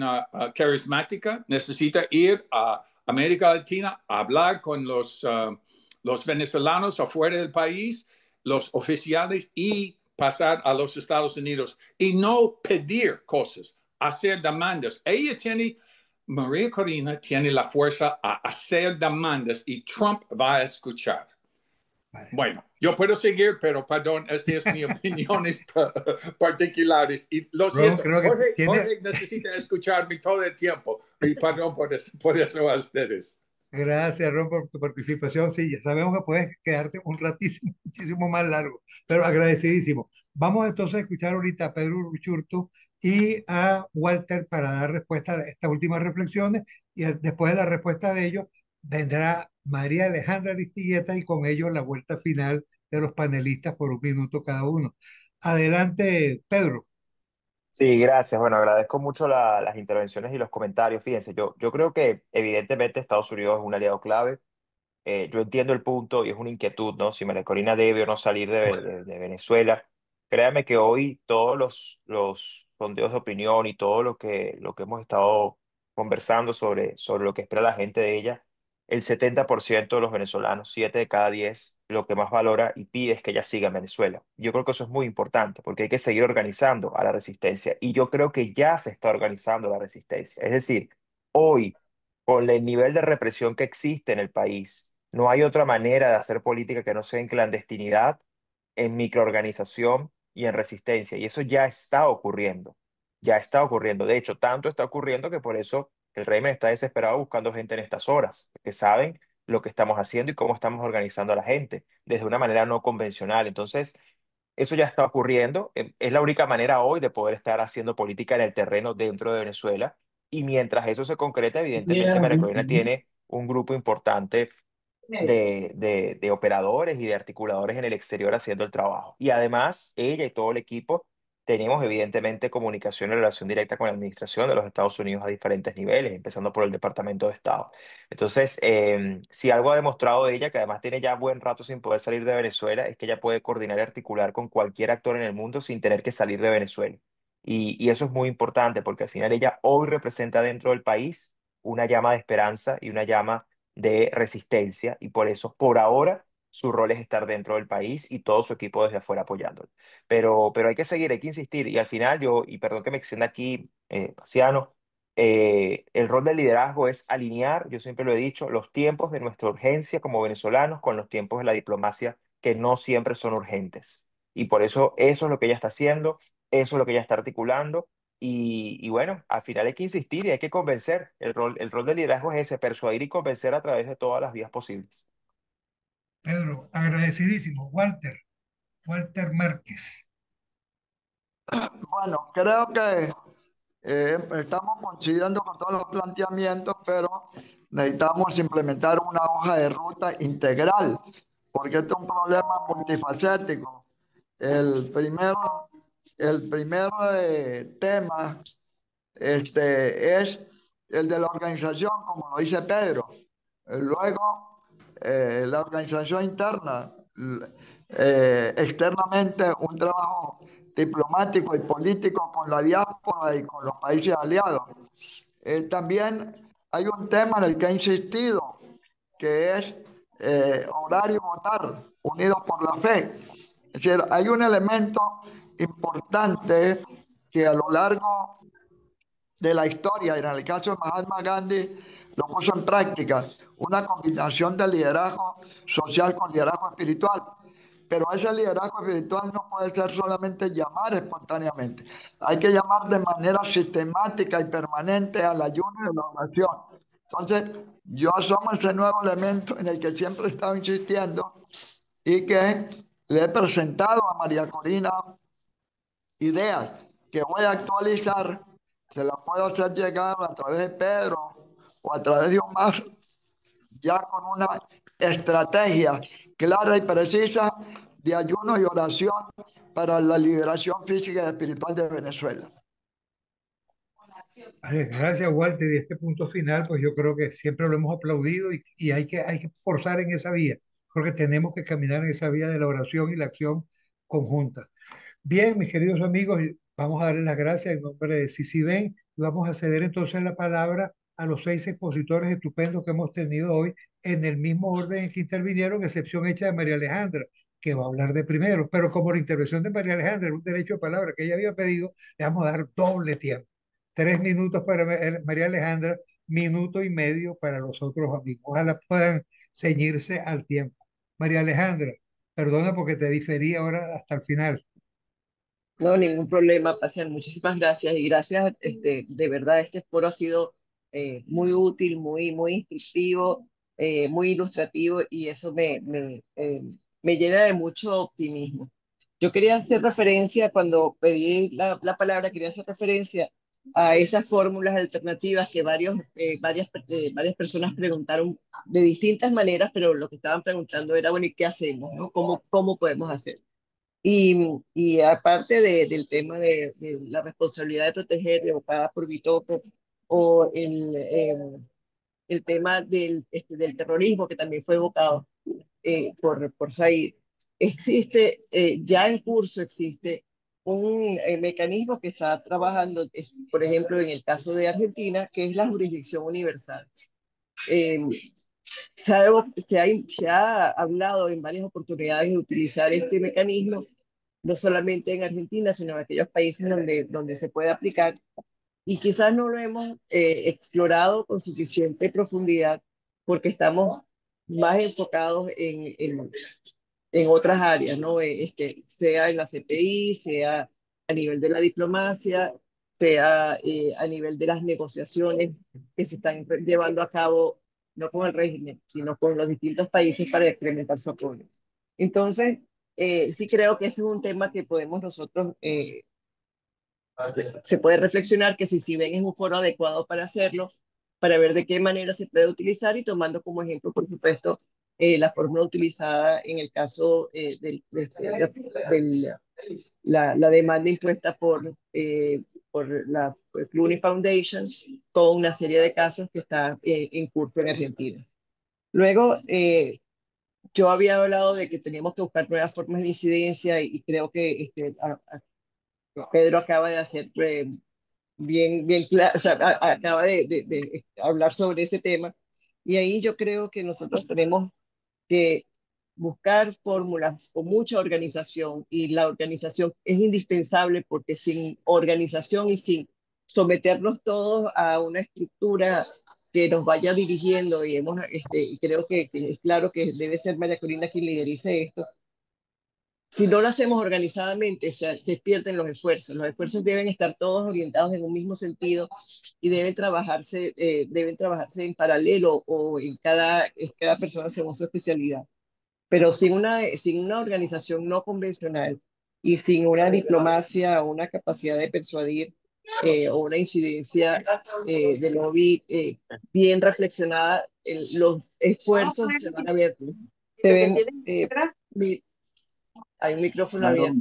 carismática, necesita ir a América Latina a hablar con los venezolanos afuera del país, los oficiales y pasar a los Estados Unidos y no pedir cosas, hacer demandas. María Corina tiene la fuerza a hacer demandas y Trump va a escuchar. Bueno, yo puedo seguir, pero perdón, esta es mi opiniones particulares. Y lo siento, creo que Jorge necesita escucharme todo el tiempo. Y perdón por eso a ustedes. Gracias, Ron, por tu participación. Sí, ya sabemos que puedes quedarte un ratísimo, muchísimo más largo, pero agradecidísimo. Vamos entonces a escuchar ahorita a Pedro Ruchurtu y a Walter para dar respuesta a estas últimas reflexiones y después de la respuesta de ellos vendrá María Alejandra Aristigueta y con ellos la vuelta final de los panelistas por 1 minuto cada uno. Adelante, Pedro. Sí, gracias. Bueno, agradezco mucho las intervenciones y los comentarios. Fíjense, yo creo que evidentemente Estados Unidos es un aliado clave. Yo entiendo el punto y es una inquietud, ¿no? Si María Corina debe o no salir de Venezuela. Créame que hoy todos los sondeos de opinión y todo lo que hemos estado conversando sobre lo que espera la gente de ella, el 70% de los venezolanos, 7 de cada 10, lo que más valora y pide es que ella siga en Venezuela. Yo creo que eso es muy importante porque hay que seguir organizando a la resistencia y yo creo que ya se está organizando la resistencia. Es decir, hoy, con el nivel de represión que existe en el país, no hay otra manera de hacer política que no sea en clandestinidad, en microorganización y en resistencia. Y eso ya está ocurriendo. Ya está ocurriendo. De hecho, tanto está ocurriendo que por eso el régimen está desesperado buscando gente en estas horas, que saben lo que estamos haciendo y cómo estamos organizando a la gente, desde una manera no convencional. Entonces, eso ya está ocurriendo. Es la única manera hoy de poder estar haciendo política en el terreno dentro de Venezuela. Y mientras eso se concreta, evidentemente María Corina tiene un grupo importante de operadores y de articuladores en el exterior haciendo el trabajo. Y además, ella y todo el equipo tenemos evidentemente comunicación y relación directa con la administración de los Estados Unidos a diferentes niveles, empezando por el Departamento de Estado. Entonces, si algo ha demostrado ella, que además tiene ya buen rato sin poder salir de Venezuela, es que ella puede coordinar y articular con cualquier actor en el mundo sin tener que salir de Venezuela. Y eso es muy importante porque al final ella hoy representa dentro del país una llama de esperanza y una llama de resistencia y por eso, por ahora, su rol es estar dentro del país y todo su equipo desde afuera apoyándolo. Pero hay que seguir, hay que insistir y al final yo, y perdón que me extienda aquí, Paciano, el rol del liderazgo es alinear, yo siempre lo he dicho, los tiempos de nuestra urgencia como venezolanos con los tiempos de la diplomacia que no siempre son urgentes. Y por eso es lo que ella está haciendo, eso es lo que ella está articulando. Y bueno, al final hay que insistir y hay que convencer. El rol del liderazgo es ese, persuadir y convencer a través de todas las vías posibles. Pedro, agradecidísimo. Walter Márquez. Bueno, creo que estamos coincidiendo con todos los planteamientos, pero necesitamos implementar una hoja de ruta integral, porque este es un problema multifacético. El primer tema es el de la organización, como lo dice Pedro. Luego, la organización interna, externamente un trabajo diplomático y político con la diáspora y con los países aliados. También hay un tema en el que he insistido, que es orar y votar, unidos por la fe. Es decir, hay un elemento importante que a lo largo de la historia, en el caso de Mahatma Gandhi, lo puso en práctica, una combinación de liderazgo social con liderazgo espiritual. Pero ese liderazgo espiritual no puede ser solamente llamar espontáneamente. Hay que llamar de manera sistemática y permanente al ayuno y a la oración. Entonces, yo asomo ese nuevo elemento en el que siempre he estado insistiendo y que le he presentado a María Corina ideas que voy a actualizar, se las puedo hacer llegar a través de Pedro o a través de Omar, ya con una estrategia clara y precisa de ayuno y oración para la liberación física y espiritual de Venezuela. Vale, gracias, Walter. Y este punto final, pues yo creo que siempre lo hemos aplaudido y hay que forzar en esa vía, porque tenemos que caminar en esa vía de la oración y la acción conjunta. Bien, mis queridos amigos, vamos a darles las gracias en nombre de Ven y vamos a ceder entonces la palabra a los 6 expositores estupendos que hemos tenido hoy en el mismo orden en que intervinieron, excepción hecha de María Alejandra, que va a hablar de primero. Pero como la intervención de María Alejandra era un derecho de palabra que ella había pedido, le vamos a dar doble tiempo. 3 minutos para María Alejandra, minuto y medio para los otros amigos. Ojalá puedan ceñirse al tiempo. María Alejandra, perdona porque te diferí ahora hasta el final. No, ningún problema, Pasión. Muchísimas gracias y gracias, de verdad, este foro ha sido muy útil, muy instructivo, muy ilustrativo y eso me llena de mucho optimismo. Yo quería hacer referencia, cuando pedí la palabra, quería hacer referencia a esas fórmulas alternativas que varias personas preguntaron de distintas maneras, pero lo que estaban preguntando era, bueno, ¿y qué hacemos? ¿No? ¿Cómo podemos hacer? Y aparte del tema de la responsabilidad de proteger evocada por Bitoco, o el tema del terrorismo que también fue evocado por Said, ya en curso existe un mecanismo que está trabajando, por ejemplo, en el caso de Argentina, que es la jurisdicción universal. Eh, se ha hablado en varias oportunidades de utilizar este mecanismo, no solamente en Argentina, sino en aquellos países donde se puede aplicar, y quizás no lo hemos explorado con suficiente profundidad porque estamos más enfocados en otras áreas, ¿no? Sea en la CPI, sea a nivel de la diplomacia, sea a nivel de las negociaciones que se están llevando a cabo, no con el régimen, sino con los distintos países para incrementar su apoyo. Entonces, sí creo que ese es un tema que podemos nosotros, se puede reflexionar que si ven es un foro adecuado para hacerlo, para ver de qué manera se puede utilizar y tomando como ejemplo, por supuesto, la fórmula utilizada en el caso de la demanda impuesta por la Clooney Foundation, con una serie de casos que está en curso en Argentina. Luego, yo había hablado de que teníamos que buscar nuevas formas de incidencia y creo que Pedro acaba de hacer bien claro, o sea, acaba de hablar sobre ese tema. Y ahí yo creo que nosotros tenemos que buscar fórmulas con mucha organización, y la organización es indispensable porque sin organización y sin someternos todos a una estructura que nos vaya dirigiendo, y creo que es claro que debe ser María Corina quien liderice esto. Si no lo hacemos organizadamente, se pierden los esfuerzos. Los esfuerzos deben estar todos orientados en un mismo sentido y deben trabajarse en paralelo o en cada persona según su especialidad. Pero sin una organización no convencional y sin una diplomacia o una capacidad de persuadir, o una incidencia de lobby bien reflexionada, los esfuerzos se van a ver. Se ven, hay un micrófono abierto,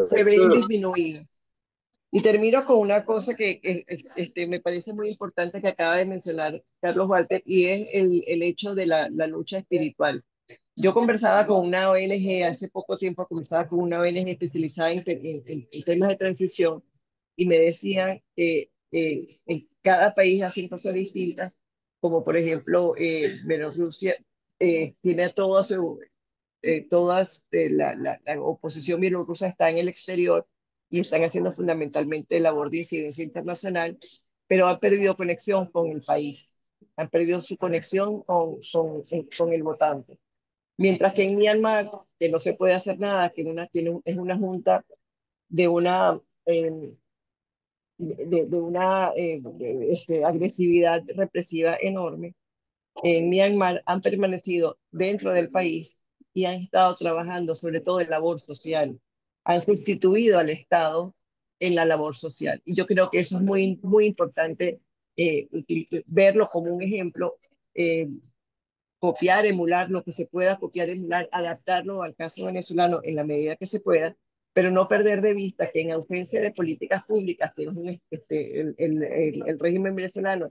se ven disminuidos. Y termino con una cosa que me parece muy importante que acaba de mencionar Carlos Walter, y es el hecho de la lucha espiritual. Yo conversaba con una ONG hace poco tiempo, conversaba con una ONG especializada en temas de transición, y me decían que en cada país hacen cosas distintas, como por ejemplo Bielorrusia tiene todo su, la oposición bielorrusa está en el exterior y están haciendo fundamentalmente labor de incidencia internacional, pero han perdido conexión con el país, han perdido su conexión con el votante. Mientras que en Myanmar, que no se puede hacer nada, que es una junta de una, agresividad represiva enorme, en Myanmar han permanecido dentro del país y han estado trabajando sobre todo en labor social. Han sustituido al Estado en la labor social. Y yo creo que eso es muy importante, verlo como un ejemplo, copiar, emular lo que se pueda copiar, emular, adaptarlo al caso venezolano en la medida que se pueda, pero no perder de vista que en ausencia de políticas públicas, que es el régimen venezolano,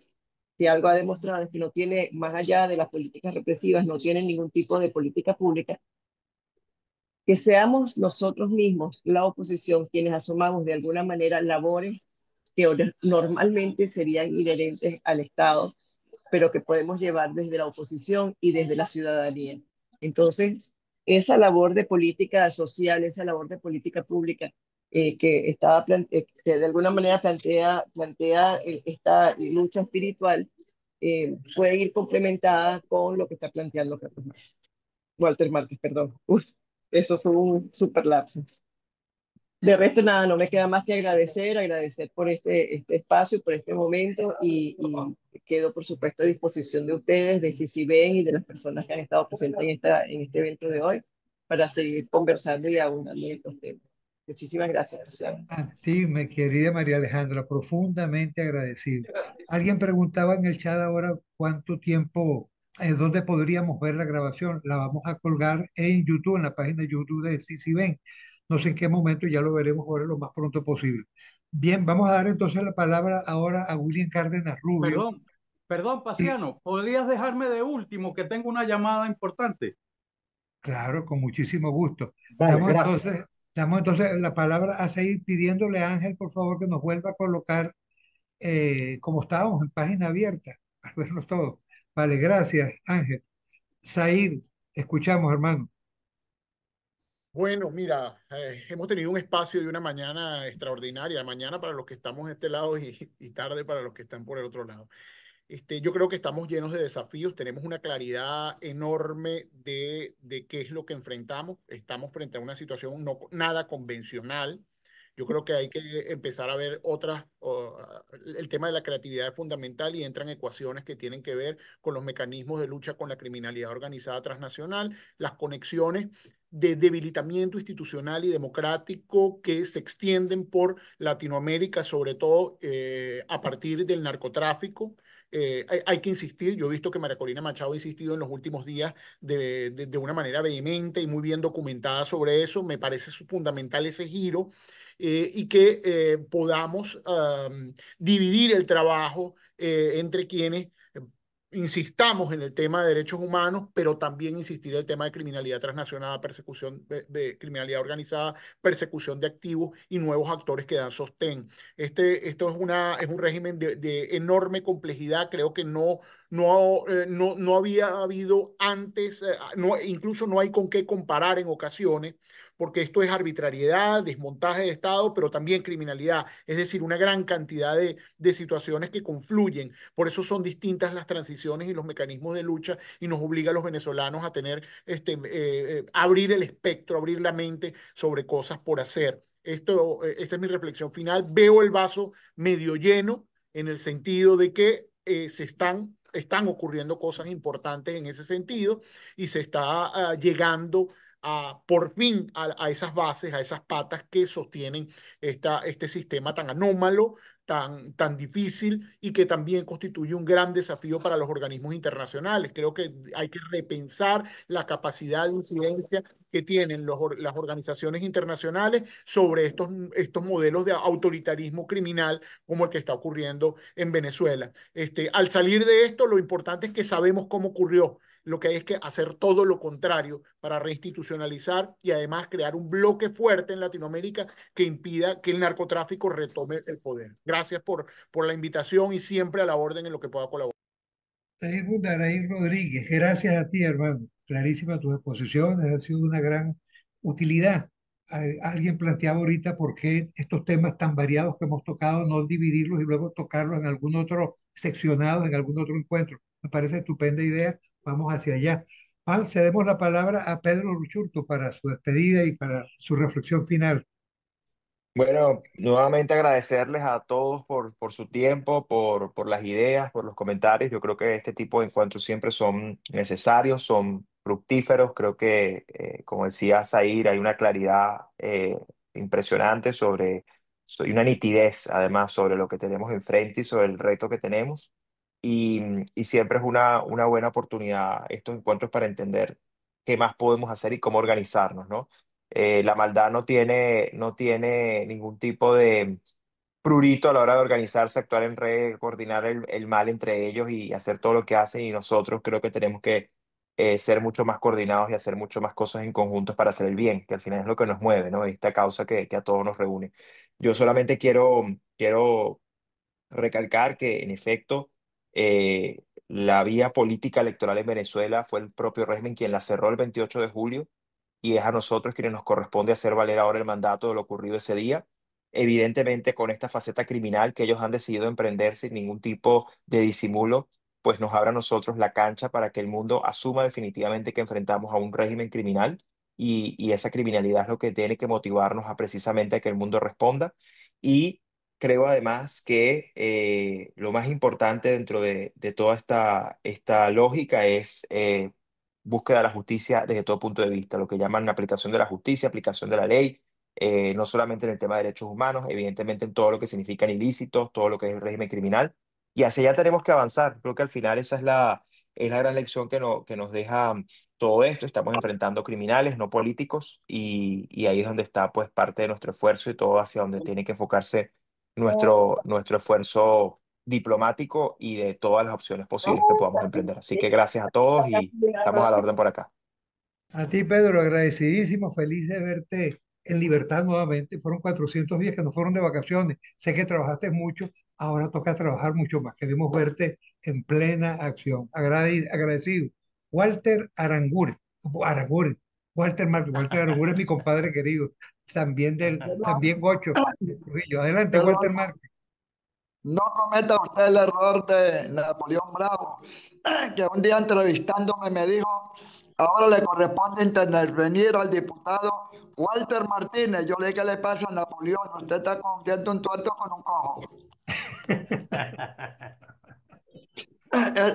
que algo ha demostrado es que no tiene, más allá de las políticas represivas, no tiene ningún tipo de política pública, que seamos nosotros mismos, la oposición, quienes asumamos de alguna manera labores que normalmente serían inherentes al Estado, pero que podemos llevar desde la oposición y desde la ciudadanía. Entonces, esa labor de política social, esa labor de política pública, que de alguna manera plantea esta lucha espiritual, puede ir complementada con lo que está planteando Walter Márquez, perdón. Uf, eso fue un super lapso. De resto, nada, no me queda más que agradecer por este espacio, por este momento, y quedo, por supuesto, a disposición de ustedes, de CICIBEN y de las personas que han estado presentes en este evento de hoy, para seguir conversando y abundando en estos temas. Muchísimas gracias, Luciano. A ti, mi querida María Alejandra, profundamente agradecido. Alguien preguntaba en el chat ahora cuánto tiempo, dónde podríamos ver la grabación. La vamos a colgar en YouTube, en la página de YouTube de CCBen. No sé en qué momento, ya lo veremos ahora lo más pronto posible. Bien, vamos a dar entonces la palabra ahora a William Cárdenas Rubio. Perdón, Y Paciano, ¿podrías dejarme de último que tengo una llamada importante? claro, con muchísimo gusto. Vale, Damos gracias. entonces, damos entonces la palabra a seguir pidiéndole a Ángel, por favor, que nos vuelva a colocar como estábamos en página abierta, al vernos todos. Vale, gracias, Ángel. Said, escuchamos, hermano. Bueno, mira, hemos tenido un espacio y una mañana extraordinaria, mañana para los que estamos de este lado y tarde para los que están por el otro lado. Yo creo que estamos llenos de desafíos, tenemos una claridad enorme de qué es lo que enfrentamos. Estamos frente a una situación nada convencional. Yo creo que hay que empezar a ver el tema de la creatividad es fundamental, y entran ecuaciones que tienen que ver con los mecanismos de lucha con la criminalidad organizada transnacional, las conexiones de debilitamiento institucional y democrático que se extienden por Latinoamérica, sobre todo a partir del narcotráfico. Hay que insistir, yo he visto que María Corina Machado ha insistido en los últimos días de una manera vehemente y muy bien documentada sobre eso. Me parece fundamental ese giro, y que podamos dividir el trabajo entre quienes insistamos en el tema de derechos humanos, pero también insistir en el tema de criminalidad transnacional, persecución de criminalidad organizada, persecución de activos y nuevos actores que dan sostén. Esto es un régimen de enorme complejidad. Creo que no había habido antes, incluso no hay con qué comparar en ocasiones, porque esto es arbitrariedad, desmontaje de Estado, pero también criminalidad, es decir, una gran cantidad de situaciones que confluyen. Por eso son distintas las transiciones y los mecanismos de lucha y nos obliga a los venezolanos a tener, abrir el espectro, abrir la mente sobre cosas por hacer. Esta es mi reflexión final. Veo el vaso medio lleno en el sentido de que están ocurriendo cosas importantes en ese sentido y se está llegando por fin a esas bases, a esas patas que sostienen este sistema tan anómalo, tan difícil y que también constituye un gran desafío para los organismos internacionales. Creo que hay que repensar la capacidad de incidencia que tienen las organizaciones internacionales sobre estos modelos de autoritarismo criminal como el que está ocurriendo en Venezuela. Al salir de esto, lo importante es que sabemos cómo ocurrió. Lo que hay es que hacer todo lo contrario para reinstitucionalizar y además crear un bloque fuerte en Latinoamérica que impida que el narcotráfico retome el poder. Gracias por la invitación y siempre a la orden en lo que pueda colaborar. Daraí Rodríguez, gracias a ti, hermano. Clarísima tus exposiciones, ha sido de una gran utilidad. Alguien planteaba ahorita por qué estos temas tan variados que hemos tocado, no dividirlos y luego tocarlos en algún otro seccionado, en algún otro encuentro. Me parece estupenda idea. Vamos hacia allá. Cedemos la palabra a Pedro Ruchurto para su despedida y para su reflexión final. Bueno, nuevamente agradecerles a todos por su tiempo, por las ideas, por los comentarios. Yo creo que este tipo de encuentros siempre son necesarios, son fructíferos. Creo que, como decía Zair, hay una claridad impresionante y una nitidez además sobre lo que tenemos enfrente y sobre el reto que tenemos. Y siempre es una buena oportunidad estos encuentros para entender qué más podemos hacer y cómo organizarnos, ¿no? La maldad no tiene ningún tipo de prurito a la hora de organizarse, actuar en red, coordinar el mal entre ellos y hacer todo lo que hacen. Y nosotros creo que tenemos que ser mucho más coordinados y hacer mucho más cosas en conjuntos para hacer el bien, que al final es lo que nos mueve, ¿no? Esta causa que a todos nos reúne. Yo solamente quiero recalcar que, en efecto, la vía política electoral en Venezuela fue el propio régimen quien la cerró el 28 de julio y es a nosotros quienes nos corresponde hacer valer ahora el mandato de lo ocurrido ese día. Evidentemente, con esta faceta criminal que ellos han decidido emprender sin ningún tipo de disimulo, pues nos abre a nosotros la cancha para que el mundo asuma definitivamente que enfrentamos a un régimen criminal y esa criminalidad es lo que tiene que motivarnos a precisamente a que el mundo responda. Y creo además que lo más importante dentro de toda esta lógica es búsqueda de la justicia desde todo punto de vista, lo que llaman aplicación de la justicia, aplicación de la ley, no solamente en el tema de derechos humanos, evidentemente en todo lo que significan ilícitos, todo lo que es el régimen criminal, y hacia allá tenemos que avanzar. Creo que al final esa es la gran lección que nos deja todo esto. Estamos enfrentando criminales, no políticos, y ahí es donde está pues parte de nuestro esfuerzo y todo hacia donde tiene que enfocarse nuestro esfuerzo diplomático y de todas las opciones posibles que podamos emprender. Así que gracias a todos y estamos a la orden por acá. A ti, Pedro, agradecidísimo, feliz de verte en libertad nuevamente. Fueron 400 días que no fueron de vacaciones. Sé que trabajaste mucho, ahora toca trabajar mucho más. Queremos verte en plena acción. Agradecido. Walter Aranguren, Walter Aranguren es mi compadre querido, también Gocho de Trujillo. Adelante, Pero Walter Márquez. no cometa usted el error de Napoleón Bravo, que un día entrevistándome me dijo, ahora le corresponde intervenir al diputado Walter Martínez. Yo le dije, ¿qué le pasa a Napoleón? Usted está confundiendo un tuerto con un cojo.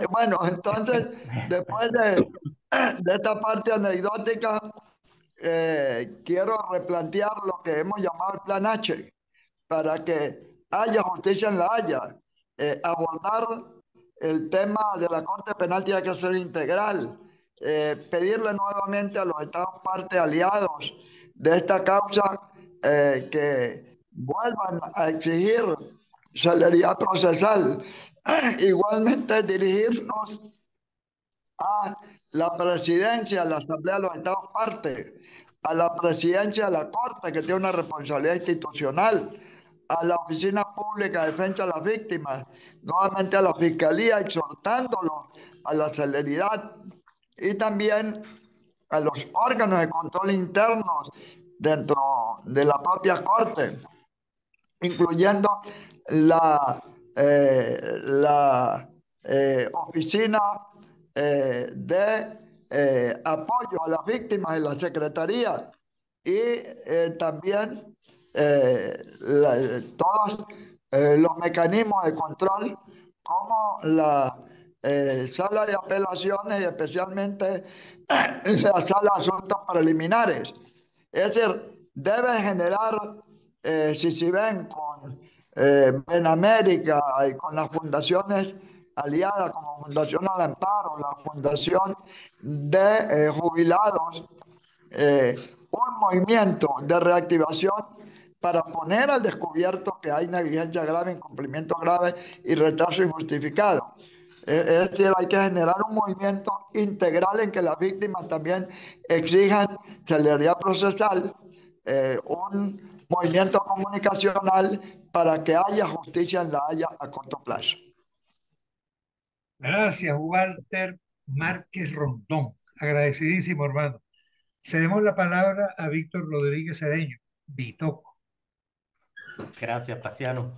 Bueno, entonces, después de esta parte anecdótica, quiero replantear lo que hemos llamado el Plan H, para que haya justicia en La Haya. Abordar el tema de la Corte Penal tiene que ser integral. Pedirle nuevamente a los Estados partes aliados de esta causa que vuelvan a exigir celeridad procesal igualmente dirigirnos a la presidencia de la Asamblea de los Estados Partes, a la presidencia de la Corte, que tiene una responsabilidad institucional, a la Oficina Pública de Defensa de las Víctimas, nuevamente a la Fiscalía, exhortándolos a la celeridad, y también a los órganos de control internos dentro de la propia Corte, incluyendo la Oficina de Apoyo a las Víctimas de la Secretaría, y también todos los mecanismos de control, como la sala de apelaciones y especialmente la sala de asuntos preliminares. Es decir, debe generar, si ven con Benamérica y con las fundaciones aliadas, como Fundación al Amparo, la Fundación de Jubilados, un movimiento de reactivación para poner al descubierto que hay negligencia grave, incumplimiento grave y retraso injustificado. Es decir, hay que generar un movimiento integral en que las víctimas también exijan celeridad procesal, un movimiento comunicacional para que haya justicia en La Haya a corto plazo. Gracias, Walter Márquez Rondón. Agradecidísimo, hermano. Cedemos la palabra a Víctor Rodríguez Cedeño. Vitoco. Gracias, Paciano.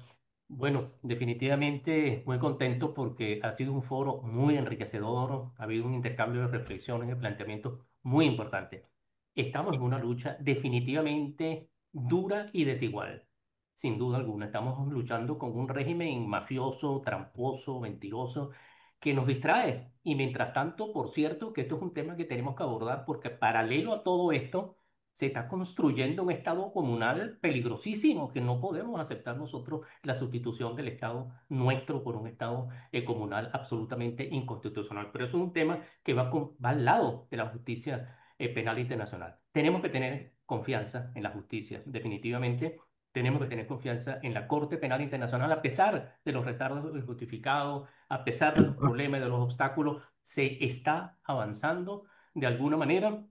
Bueno, definitivamente muy contento porque ha sido un foro muy enriquecedor, ha habido un intercambio de reflexiones y planteamientos muy importante. Estamos en una lucha definitivamente dura y desigual, sin duda alguna. Estamos luchando con un régimen mafioso, tramposo, mentiroso, que nos distrae. Y mientras tanto, por cierto, que esto es un tema que tenemos que abordar porque paralelo a todo esto, se está construyendo un Estado comunal peligrosísimo, que no podemos aceptar nosotros la sustitución del Estado nuestro por un Estado comunal absolutamente inconstitucional. Pero eso es un tema que va al lado de la justicia penal internacional. Tenemos que tener confianza en la justicia, definitivamente. Tenemos que tener confianza en la Corte Penal Internacional, a pesar de los retardos injustificados, a pesar de los problemas, de los obstáculos, se está avanzando de alguna manera.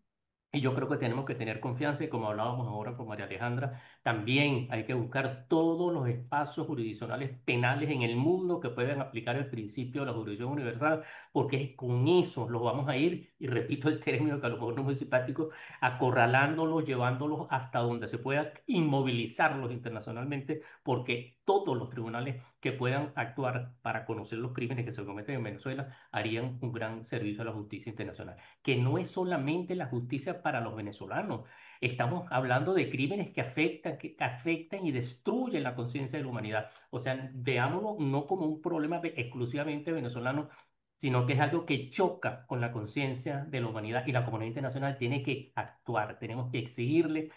Y yo creo que tenemos que tener confianza y como hablábamos ahora con María Alejandra, también hay que buscar todos los espacios jurisdiccionales penales en el mundo que puedan aplicar el principio de la jurisdicción universal, porque con eso los vamos a ir, y repito el término que a lo mejor no es muy simpático, acorralándolos, llevándolos hasta donde se pueda, inmovilizarlos internacionalmente, porque todos los tribunales que puedan actuar para conocer los crímenes que se cometen en Venezuela harían un gran servicio a la justicia internacional, que no es solamente la justicia para los venezolanos. Estamos hablando de crímenes que afectan y destruyen la conciencia de la humanidad. O sea, veámoslo no como un problema exclusivamente venezolano, sino que es algo que choca con la conciencia de la humanidad, y la comunidad internacional tiene que actuar. Tenemos que exigirle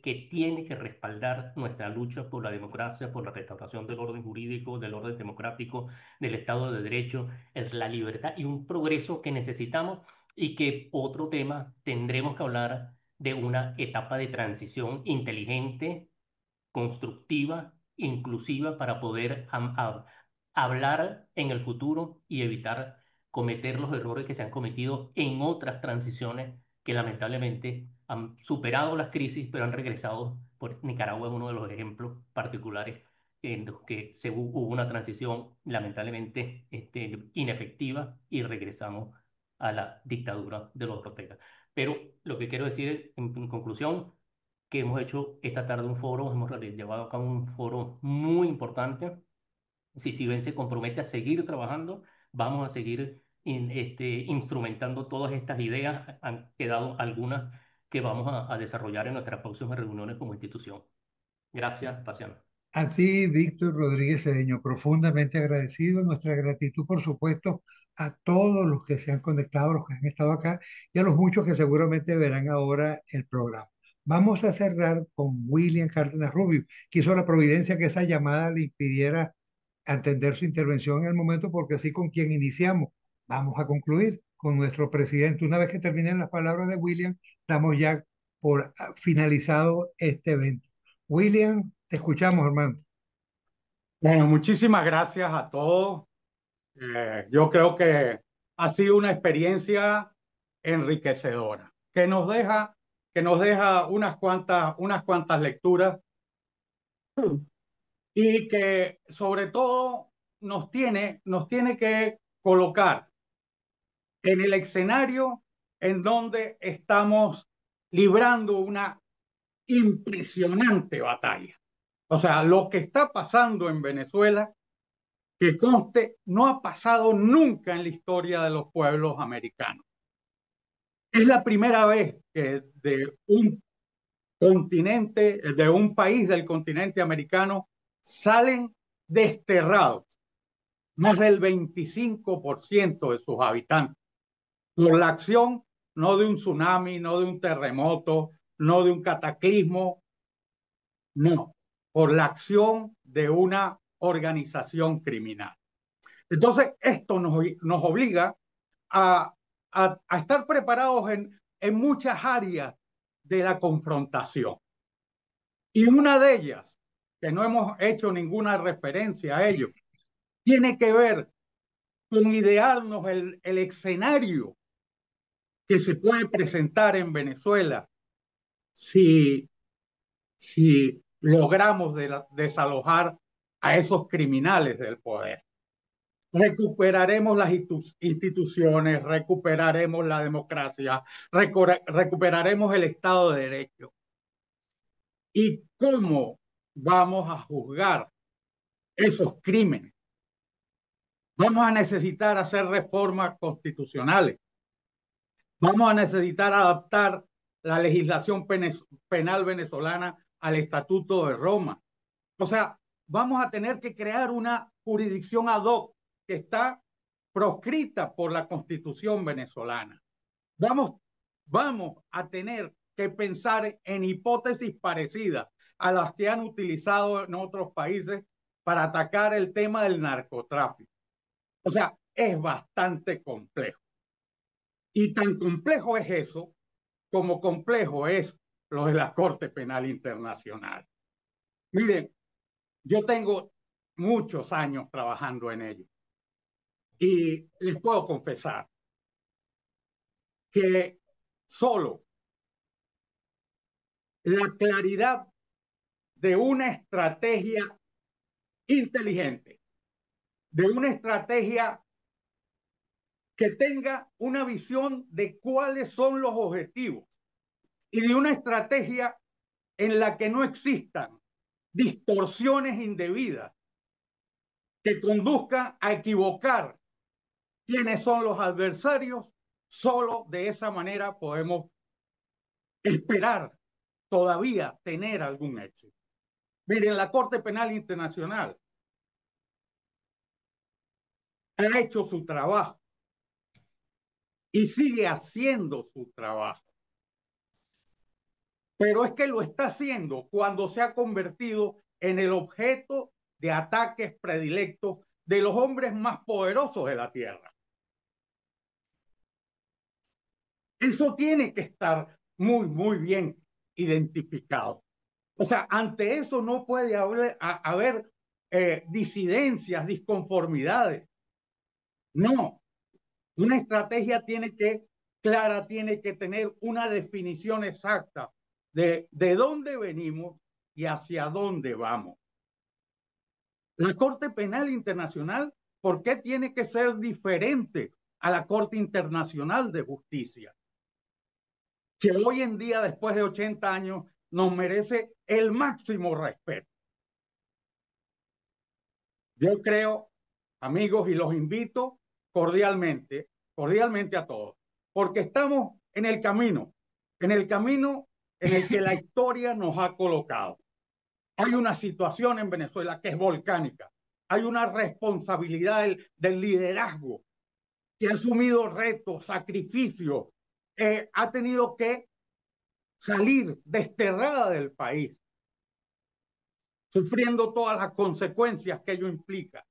que tiene que respaldar nuestra lucha por la democracia, por la restauración del orden jurídico, del orden democrático, del Estado de Derecho, la libertad y un progreso que necesitamos. Y que otro tema, tendremos que hablar de una etapa de transición inteligente, constructiva, inclusiva, para poder hablar en el futuro y evitar cometer los errores que se han cometido en otras transiciones que lamentablemente han superado las crisis, pero han regresado. Por Nicaragua es uno de los ejemplos particulares en los que hubo una transición lamentablemente inefectiva y regresamos a la dictadura de los Ortega. Pero lo que quiero decir en conclusión, que hemos hecho esta tarde un foro, hemos llevado a cabo un foro muy importante. Si Siben se compromete a seguir trabajando, vamos a seguir instrumentando todas estas ideas. Han quedado algunas que vamos a desarrollar en nuestras próximas reuniones como institución. Gracias, Paciano. A ti, Víctor Rodríguez Cedeño, profundamente agradecido. Nuestra gratitud, por supuesto, a todos los que se han conectado, los que han estado acá y a los muchos que seguramente verán ahora el programa. Vamos a cerrar con William Cárdenas Rubio, que hizo la providencia que esa llamada le impidiera atender su intervención en el momento, porque así con quien iniciamos. Vamos a concluir con nuestro presidente. Una vez que terminen las palabras de William, damos ya por finalizado este evento. William, te escuchamos, hermano. Bueno, muchísimas gracias a todos. Yo creo que ha sido una experiencia enriquecedora, que nos deja unas cuantas lecturas y que sobre todo nos tiene que colocar en el escenario en donde estamos librando una impresionante batalla. O sea, lo que está pasando en Venezuela, que conste, no ha pasado nunca en la historia de los pueblos americanos. Es la primera vez que de un continente, de un país del continente americano, salen desterrados más del 25% de sus habitantes por la acción no de un tsunami, no de un terremoto, no de un cataclismo, no, por la acción de una organización criminal. Entonces, esto nos obliga a estar preparados en muchas áreas de la confrontación. Y una de ellas, que no hemos hecho ninguna referencia a ello, tiene que ver con idearnos el escenario que se puede presentar en Venezuela si, si logramos desalojar a esos criminales del poder. Recuperaremos las instituciones, recuperaremos la democracia, recuperaremos el Estado de Derecho. ¿Y cómo vamos a juzgar esos crímenes? Vamos a necesitar hacer reformas constitucionales. Vamos a necesitar adaptar la legislación penal venezolana al Estatuto de Roma. O sea, vamos a tener que crear una jurisdicción ad hoc que está proscrita por la Constitución venezolana. Vamos a tener que pensar en hipótesis parecidas a las que han utilizado en otros países para atacar el tema del narcotráfico. O sea, es bastante complejo. Y tan complejo es eso como complejo es lo de la Corte Penal Internacional. Miren, yo tengo muchos años trabajando en ello y les puedo confesar que solo la claridad de una estrategia inteligente, de una estrategia que tenga una visión de cuáles son los objetivos y de una estrategia en la que no existan distorsiones indebidas que conduzcan a equivocar quiénes son los adversarios, solo de esa manera podemos esperar todavía tener algún éxito. Miren, la Corte Penal Internacional ha hecho su trabajo y sigue haciendo su trabajo. Pero es que lo está haciendo cuando se ha convertido en el objeto de ataques predilectos de los hombres más poderosos de la Tierra. Eso tiene que estar muy bien identificado. O sea, ante eso no puede haber disidencias, disconformidades. No, una estrategia tiene que tener una definición exacta de dónde venimos y hacia dónde vamos. La Corte Penal Internacional, ¿por qué tiene que ser diferente a la Corte Internacional de Justicia? Que hoy en día, después de 80 años, nos merece el máximo respeto. Yo creo, amigos, y los invito cordialmente a todos, porque estamos en el camino en el que la historia nos ha colocado. Hay una situación en Venezuela que es volcánica. Hay una responsabilidad del liderazgo que ha asumido retos, sacrificios, ha tenido que salir desterrada del país, sufriendo todas las consecuencias que ello implica.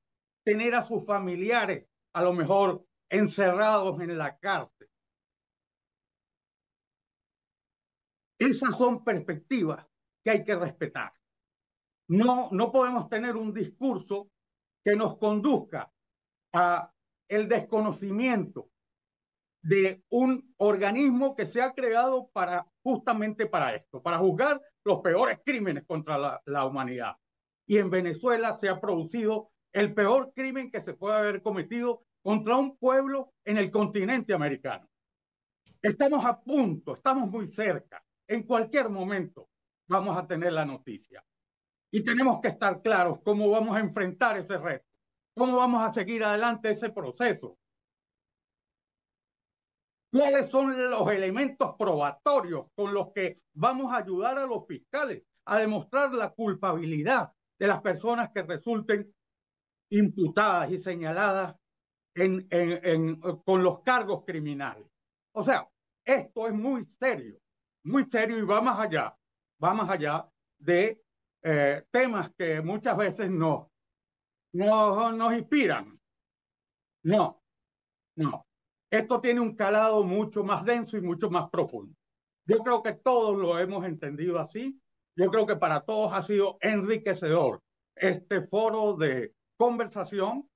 Tener a sus familiares, a lo mejor, encerrados en la cárcel. Esas son perspectivas que hay que respetar. no podemos tener un discurso que nos conduzca a el desconocimiento de un organismo que se ha creado justamente para esto, para juzgar los peores crímenes contra la humanidad. Y en Venezuela se ha producido el peor crimen que se puede haber cometido contra un pueblo en el continente americano. Estamos a punto, estamos muy cerca. En cualquier momento vamos a tener la noticia. Y tenemos que estar claros cómo vamos a enfrentar ese reto, cómo vamos a seguir adelante ese proceso. ¿Cuáles son los elementos probatorios con los que vamos a ayudar a los fiscales a demostrar la culpabilidad de las personas que resulten imputadas y señaladas con los cargos criminales? O sea, esto es muy serio y va más allá de temas que muchas veces nos inspiran. No. Esto tiene un calado mucho más denso y mucho más profundo. Yo creo que todos lo hemos entendido así. Yo creo que para todos ha sido enriquecedor este foro de conversación,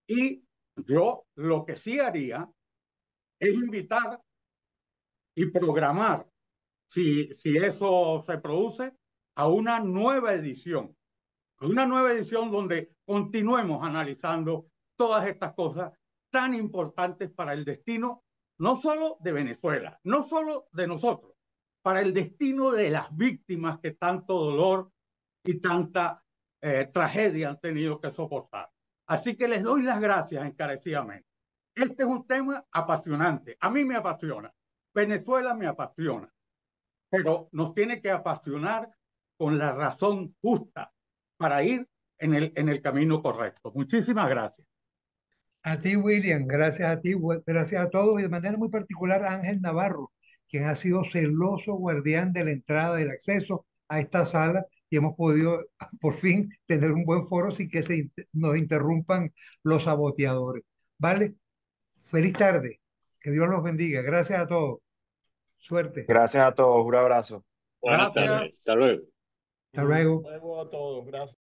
y yo lo que sí haría es invitar y programar, si eso se produce, a una nueva edición donde continuemos analizando todas estas cosas tan importantes para el destino, no solo de Venezuela, no solo de nosotros, para el destino de las víctimas que tanto dolor y tanta tragedia han tenido que soportar. Así que les doy las gracias encarecidamente. Este es un tema apasionante. A mí me apasiona. Venezuela me apasiona. Pero nos tiene que apasionar con la razón justa para ir en el camino correcto. Muchísimas gracias. A ti, William, gracias a ti, gracias a todos y de manera muy particular a Ángel Navarro, quien ha sido celoso guardián de la entrada, del acceso a esta sala, y hemos podido por fin tener un buen foro sin que nos interrumpan los saboteadores. ¿Vale? Feliz tarde, que Dios los bendiga. Gracias a todos. Suerte. Gracias a todos, un abrazo. Buenas tardes. Hasta luego. Hasta luego. Hasta luego a todos. Gracias.